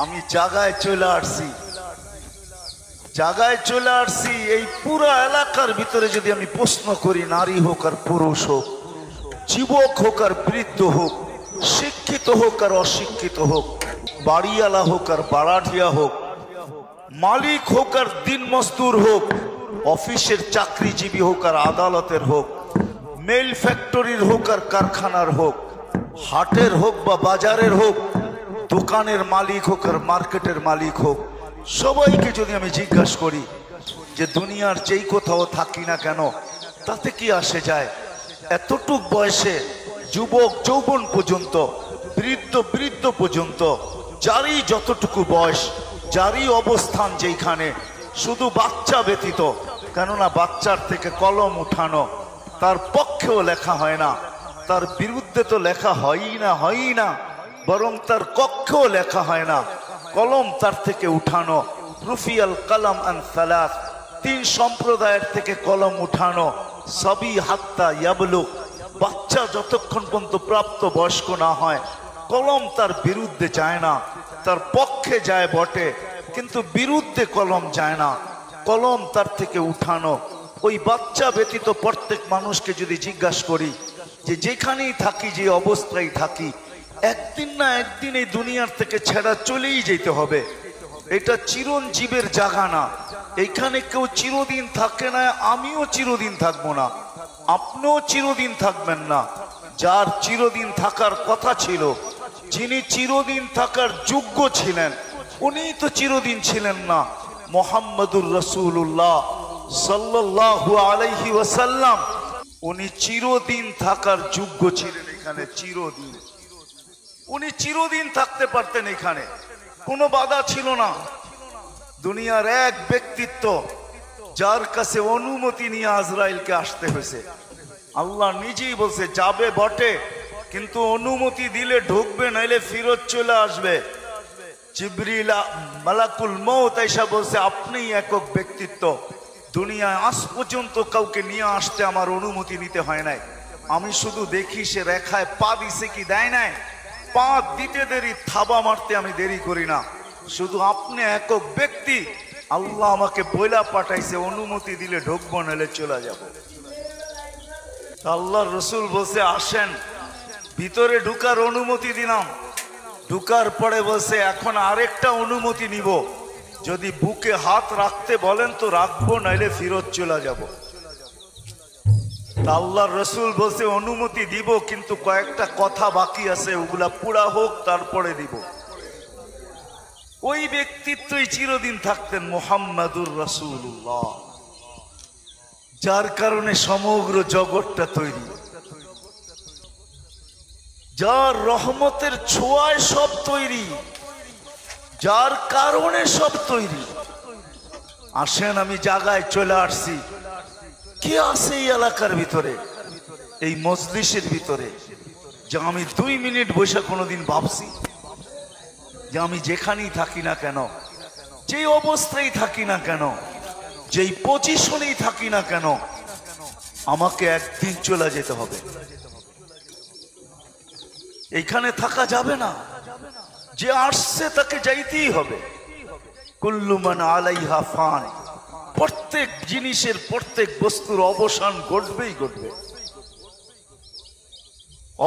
আমি জায়গায় চলে আসছি এই পুরো এলাকার ভিতরে যদি আমি প্রশ্ন করি, নারী হোক আর পুরুষ হোক, যুবক হোক আর বৃদ্ধ হোক, শিক্ষিত হোক আর অশিক্ষিত হোক, বাড়িওয়ালা হোক আর বাড়াঠিয়া হোক, মালিক হোক আর দিন মজদুর হোক, অফিসের চাকরিজীবী হোক আর আদালতের হোক, মেল ফ্যাক্টরির হোক আর কারখানার হোক, হাটের হোক বা বাজারের হোক, দোকানের মালিক হোক আর মার্কেটের মালিক হোক, সবাইকে যদি আমি জিজ্ঞাসা করি যে দুনিয়ার যেই কোথাও থাকি না কেন তাতে কি আসে যায়, এতটুক বয়সে যুবক যৌবন পর্যন্ত, বৃদ্ধ পর্যন্ত, যারই যতটুকু বয়স, যারই অবস্থান যেখানে, শুধু বাচ্চা ব্যতীত, কেননা বাচ্চার থেকে কলম উঠানো তার পক্ষেও লেখা হয় না, তার বিরুদ্ধে তো লেখা হয়ই না, বরং তার কক্ষেও লেখা হয় না, কলম তার থেকে উঠানো। রুফিয়াল কালাম আন সালাস, 3 সম্প্রদায়ের থেকে কলম উঠানো। সবই হাত্তা ইয়াবলুগ, বাচ্চা যতক্ষণ পর্যন্ত প্রাপ্ত বয়স্ক না হয় কলম তার বিরুদ্ধে যায় না, তার পক্ষে যায় বটে কিন্তু বিরুদ্ধে কলম যায় না, কলম তার থেকে উঠানো। ওই বাচ্চা ব্যতীত প্রত্যেক মানুষকে যদি জিজ্ঞাসা করি যে যেখানেই থাকি, যে অবস্থায় থাকি, একদিন না একদিন এই দুনিয়ার থেকে ছেড়া চলেই যেতে হবে। এটা চিরঞ্জীবের জায়গা না, এইখানে কেউ চিরদিন থাকে না, আমিও চিরদিন থাকবো না, আপনিও চিরদিন থাকবেন না। যার চিরদিন থাকার কথা ছিল, যিনি চিরদিন থাকার যোগ্য ছিলেন, উনিই তো চিরদিন ছিলেন না। মুহাম্মদুর রাসূলুল্লাহ সাল্লাল্লাহু আলাইহি ওয়াসাল্লাম, উনি চিরদিন থাকার যোগ্য ছিলেন এখানে, চিরদিন। উনি চিরদিন থাকতে পারতেন এখানে, কোনো বাধা ছিল না। দুনিয়ার এক ব্যক্তিত্ব যার কাছে অনুমতি নিয়ে আজরাইলকে আসতে হয়েছে, আল্লাহ নিজেই বলছে যাবে বটে কিন্তু অনুমতি দিলে ঢুকবে, নাইলে ফিরত চলে আসবে। জিবরিল মালাকুল মউত আয়েশা বলছে আপনিই একক ব্যক্তিত্ব, দুনিয়ায় আজ পর্যন্ত কাউকে নিয়ে আসতে আমার অনুমতি নিতে হয় নাই, আমি শুধু দেখি সে রেখায় পা দিছে কি দেয় নাই, পা দিতে দেরি, থাবা মারতে আমি দেরি করি না। শুধু আপনি একক ব্যক্তি, আল্লাহ আমাকে বইলা পাঠাইছে অনুমতি দিলে ঢুকবো, নাহলে চলে যাব। আল্লাহর রাসূল বলছে আসেন, ভিতরে ঢুকার অনুমতি দিলাম। ঢুকার পরে বলছে এখন আরেকটা অনুমতি নিব, যদি বুকে হাত রাখতে বলেন তো রাখবো, নাইলে ফিরত চলে যাব। আল্লাহর রাসূল বলছে অনুমতি দিব কিন্তু কয়েকটা কথা বাকি আছে, ওগুলা পুরা হোক তারপরে দিব। ওই ব্যক্তিত্বই চিরদিন থাকতেন, মুহাম্মাদুর রাসূলুল্লাহ, যার কারণে সমগ্র জগৎটা তৈরি, যার রহমতের ছোঁয়ায় সব তৈরি, যার কারণে সব তৈরি। আসেন, আমি জায়গায় চলে আসছি। কে আছে এই এলাকার ভিতরে, এই মজলিসের ভিতরে, যে আমি 2 মিনিট বসে কোনোদিন ভাবছি যে আমি যেখানেই থাকি না কেন, যেই অবস্থায় থাকি না কেন, যেই পজিশনেই থাকি না কেন, আমাকে একদিন চলে যেতে হবে, এইখানে থাকা যাবে না, যে আসছে তাকে যাইতেই হবে। কুল্লু মান আলাইহা ফান, প্রত্যেক জিনিসের, প্রত্যেক বস্তুর অবসান ঘটবেই ঘটবে,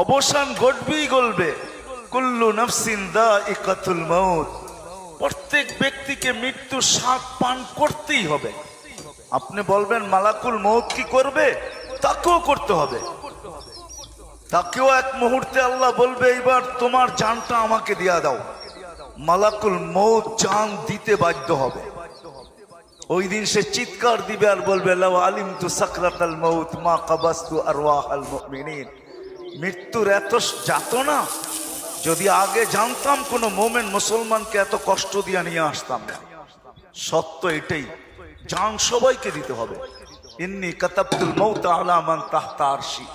অবসান ঘটবেই ঘটবে। কুল্লু নাফসিন যায়িকাতুল মাউত, প্রত্যেক ব্যক্তিকে মৃত্যুর স্বাদ পান করতেই হবে। আপনি বলবেন মালাকুল মউত কি করবে, তাকেও করতে হবে, তাকেও এক মুহূর্তে আল্লাহ বলবে এবার তোমার জানটা আমাকে দিয়া দাও, মালাকুল মউত জান দিতে বাধ্য হবে। ওই দিন সে চিৎকার দিবে আর বলবে লাউ আলিমতু সাকরাতাল মউত মা কাবাস্তু আরওয়াহাল মুমিনিন, মৃত্যুর এত যাতনা যদি আগে জানতাম কোন মোমেন মুসলমানকে এত কষ্ট দিয়ে নিয়ে আসতাম না। সত্য এটাই, জান সবাইকে দিতে হবে। ইন্নী কাতাবতুল মউত আলা মান তাহতা আরশি,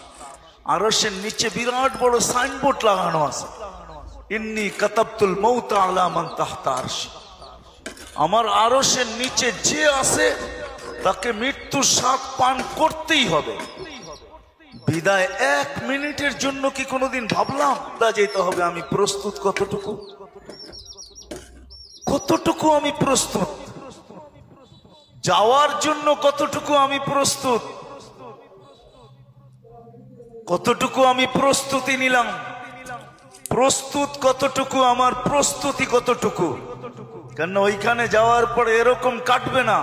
আরশের নিচে বিরাট বড় সাইনবোর্ড লাগানো আছে, ইন্নী কাতাবতুল মউত আলা মান তাহতা আরশি, আমার আরশের নিচে যে আছে তাকে মৃত্যুর স্বাদ পান করতেই হবে। বিদায় 1 মিনিটের জন্য কি কোনোদিন ভাবলাম তা যেতে হবে, আমি প্রস্তুত কতটুকু? কতটুকু আমি প্রস্তুত, যাওয়ার জন্য কতটুকু আমি প্রস্তুত, কতটুকু আমি প্রস্তুতি নিলাম, প্রস্তুত কতটুকু, আমার প্রস্তুতি কতটুকু। কেন ওইখানে যাওয়ার পরে এরকম কাটবে না,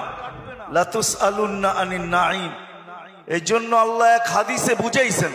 লাতুসআলুন্না আনিন নাঈম। এই জন্য আল্লাহ এক হাদিসে বুঝাইছেন,